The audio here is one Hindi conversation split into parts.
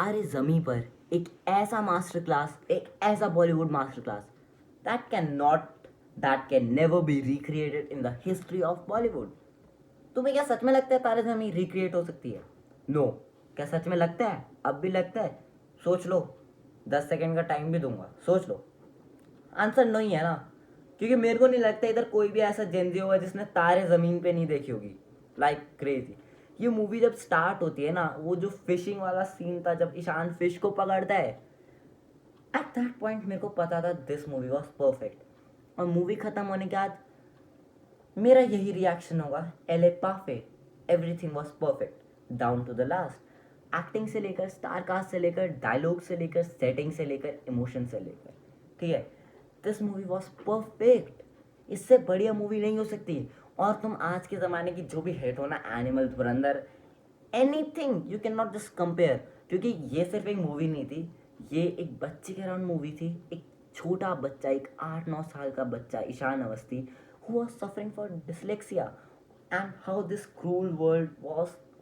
सारे ज़मीं पर एक ऐसा मास्टर क्लास, एक ऐसा Bollywood master class that can not, that can never be recreated in the history of Bollywood. तुम्हें क्या सच में लगता है तारे ज़मीं रिक्रिएट हो सकती है? नो। क्या सच में लगता है? अब भी लगता है? सोच लो। 10 सेकेंड का टाइम भी दूंगा, सोच लो। आंसर नहीं है ना, क्योंकि मेरे को नहीं लगता इधर कोई भी ऐसा जेनजी होगा जिसने तारे ज़मीन पे नहीं देखी होगी। Like crazy. ये मूवी जब स्टार्ट होती है ना, वो जो फिशिंग वाला सीन था जब ईशान फिश को पकड़ता है, एट दैट पॉइंट मेरे को पता था दिस मूवी वॉज परफेक्ट। और मूवी खत्म होने के बाद मेरा यही रिएक्शन होगा, L A perfect, everything was perfect down to the last. Acting से लेकर, स्टार कास्ट से लेकर, डायलॉग से लेकर, सेटिंग से लेकर, इमोशन से लेकर, ठीक है, दिस मूवी वॉज परफेक्ट। इससे बढ़िया मूवी नहीं हो सकती। और तुम आज के ज़माने की जो भी हेट हो ना, animal Dhurandhar, any thing, you can not just compare. क्योंकि ये सिर्फ एक मूवी नहीं थी, ये एक बच्चे के अराउंड मूवी थी। एक छोटा बच्चा, एक 8-9 साल का बच्चा, Ishan Awasthi, who was suffering for dyslexia, and how this cruel world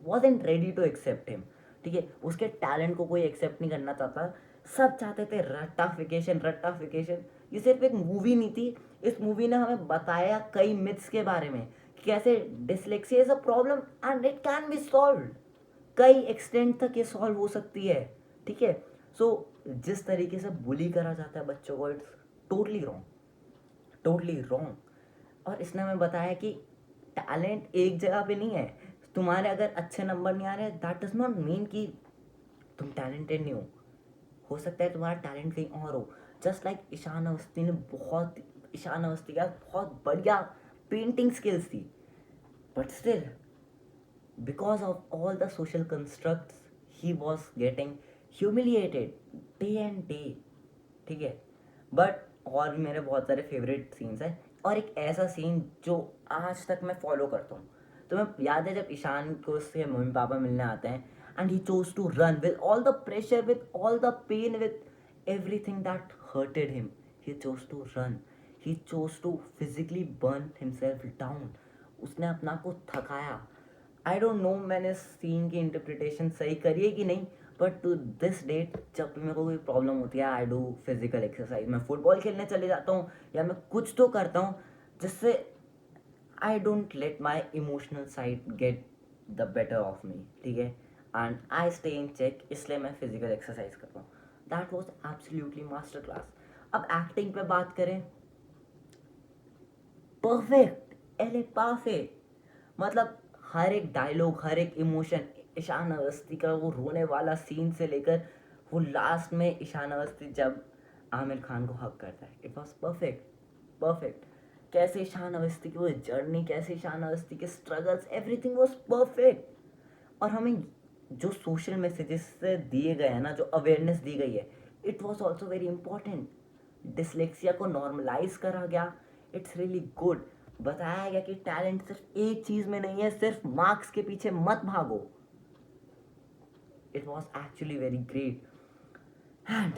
wasn't ready to accept him। ठीक है, उसके टैलेंट को कोई एक्सेप्ट नहीं करना चाहता। सब चाहते थे रट्टाफिकेशन, रट्टाफिकेशन। ये सिर्फ एक मूवी नहीं थी, इस मूवी ने हमें बताया कई मिथ्स के बारे में कि कैसे dyslexia is a problem and it can be solve. कई एक्सटेंट तक ये सॉल्व हो सकती है। ठीक है। सो जिस तरीके से बुली करा जाता है बच्चों को, it's totally wrong, totally wrong. और इसने हमें बताया कि टैलेंट एक जगह पे नहीं है। तुम्हारे अगर अच्छे नंबर नहीं आ रहे, दैट डज नॉट मीन कि तुम टैलेंटेड नहीं हो सकता है तुम्हारा टैलेंट कहीं और हो। जस्ट लाइक ईशान अवस्थी ने बहुत, ईशान अवस्थी का बहुत बढ़िया पेंटिंग स्किल्स थी, but still because of all the social constructs he was getting humiliated day and day। ठीक है। बट और भी मेरे बहुत सारे फेवरेट सीन्स हैं, और एक ऐसा सीन जो आज तक मैं फॉलो करता हूँ। तो मैं याद है जब ईशान को उसके मम्मी पापा मिलने आते हैं, and he chose to run with all the pressure, with all the pain, with everything that hurted him, he chose to run, he chose to physically burn himself down। उसने अपना को थकाया। आई डोंट नो मैंने सीन की इंटरप्रिटेशन सही करी है कि नहीं, बट टू दिस डेट जब भी मेरे को कोई प्रॉब्लम होती है, आई डू फिजिकल एक्सरसाइज। मैं फुटबॉल खेलने चले जाता हूँ या मैं कुछ तो करता हूँ जिससे I don't let my emotional side get the better of me. ठीक है। And I stay in check, इसलिए मैं फिजिकल एक्सरसाइज करता हूँ। That was absolutely master class. अब एक्टिंग पे बात करें, परफेक्ट, एले परफेक्ट। मतलब हर एक डायलॉग, हर एक इमोशन, ईशान अवस्थी का वो रोने वाला सीन से लेकर वो लास्ट में ईशान अवस्थी जब आमिर खान को हक करता है, इट वॉज परफेक्ट, परफेक्ट। कैसे ईशान अवस्थी की वो जर्नी, कैसे ईशान अवस्थी के स्ट्रगल्स, एवरीथिंग वॉज परफेक्ट। और हमें जो सोशल मैसेजेस दिए गए हैं ना, जो अवेयरनेस दी गई है, it was also very important. Dyslexia को नॉर्मलाइज करा गया, इट्स रियली गुड। बताया गया कि टैलेंट सिर्फ एक चीज में नहीं है, सिर्फ मार्क्स के पीछे मत भागो। It was actually very great. And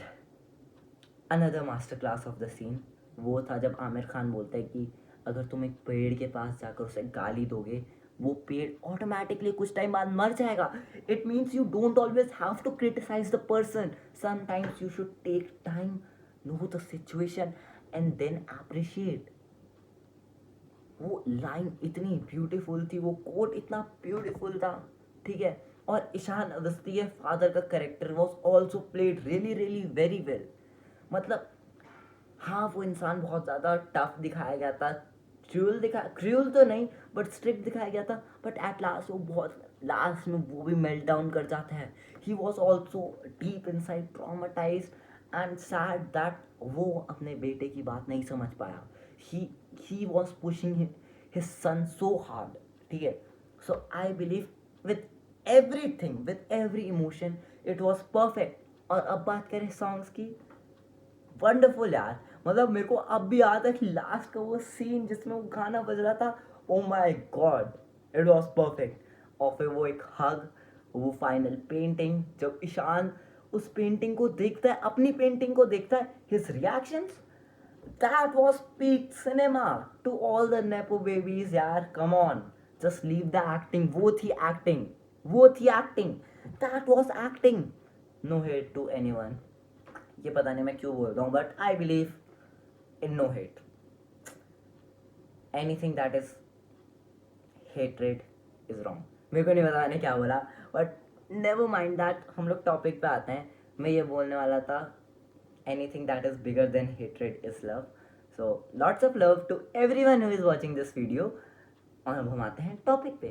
another master class of the scene वो था जब आमिर खान बोलता है कि अगर तुम एक पेड़ के पास जाकर उसे गाली दोगे, वो पेड़ ऑटोमेटिकली कुछ टाइम बाद मर जाएगा। It means you don't always have to criticise the person, sometimes you should take time, know the situation and then appreciate. वो लाइन इतनी ब्यूटीफुल थी, वो कोट इतना ब्यूटीफुल था। ठीक है। और ईशान अवस्थी के फादर का character was also played really really very well. मतलब हाँ, वो इंसान बहुत ज़्यादा टफ दिखाया गया था, क्रूअल तो नहीं, बट स्ट्रिक्ट दिखाया गया था। बट एट लास्ट वो बहुत लास्ट में वो भी मेल्ट डाउन कर जाता है। He was also deep inside traumatize and sad that वो अपने बेटे की बात नहीं समझ पाया। He he was pushing his son so hard. ठीक है। So I believe with everything, with every emotion, it was perfect. और अब बात करें सॉन्ग्स की, वंडरफुल यार। मतलब मेरे को अब भी याद है कि लास्ट का वो सीन जिसमें वो गाना बज रहा था, oh my God, it was perfect. और फिर वो एक हग, वो फाइनल पेंटिंग, जब ईशान उस पेंटिंग को देखता है, अपनी पेंटिंग को देखता है, his reactions, that was peak cinema to all the nepo babies यार, come on, just leave the acting. वो थी एक्टिंग, वो थी acting, that was acting. No hate to anyone. ये पता नहीं मैं क्यों बोल रहा हूँ, but I believe in no hate. Anything that is hatred is wrong. मेरे को नहीं पता मैंने क्या बोला, बट नेवर माइंड दैट. हम लोग टॉपिक पे आते हैं. मैं ये बोलने वाला था, anything that is bigger than hatred is love. So lots of love to everyone who is watching this video. और अब हम आते हैं टॉपिक पे.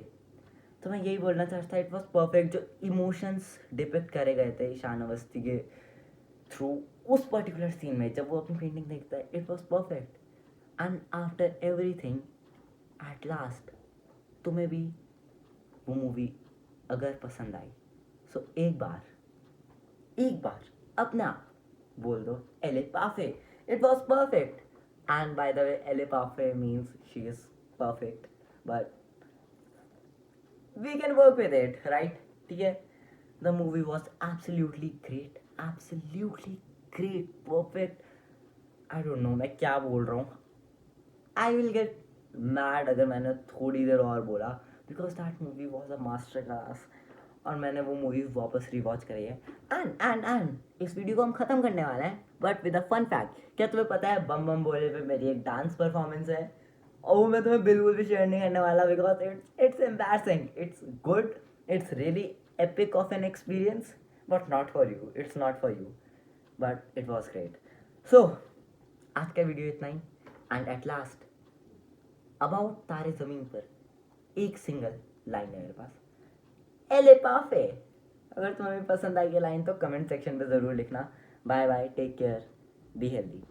तो मैं यही बोलना चाहता था, इट वॉज परफेक्ट. जो इमोशंस डिपिक्ट करे गए थे ईशान अवस्थी के थ्रू उस पर्टिकुलर सीन में, जब वो अपनी पेंटिंग देखता है, it was perfect. And after everything, at last तुम्हें भी वो मूवी अगर पसंद आई, सो एक बार अपने आप बोल दो एले पाफे. It was perfect. And by the way, एले पाफे means she is perfect, but we can work with it, right? ठीक है. The movie was absolutely great, perfect. I don't know मैं क्या बोल रहा हूँ. आई विल गेट मैड अगर मैंने थोड़ी देर और बोला, because that movie was a master class. और मैंने वो मूवी वापस रिवॉच करी है. एंड इस वीडियो को हम ख़त्म करने वाले हैं, but with a fun fact. क्या तुम्हें पता है बम बम बोले पे मेरी एक डांस परफॉर्मेंस है, और वो मैं तुम्हें बिल्कुल भी शेयर नहीं करने वाला, because it's embarrassing. It's good, it's really epic of an experience, but not for you. It's not for you, but it was great. So आज का वीडियो इतना ही. And at last, about Taare Zameen पर एक सिंगल लाइन है मेरे पास, एले पाफे. अगर तुम्हें भी पसंद आई ये लाइन तो कमेंट सेक्शन पे ज़रूर लिखना. Bye bye, take care, be healthy.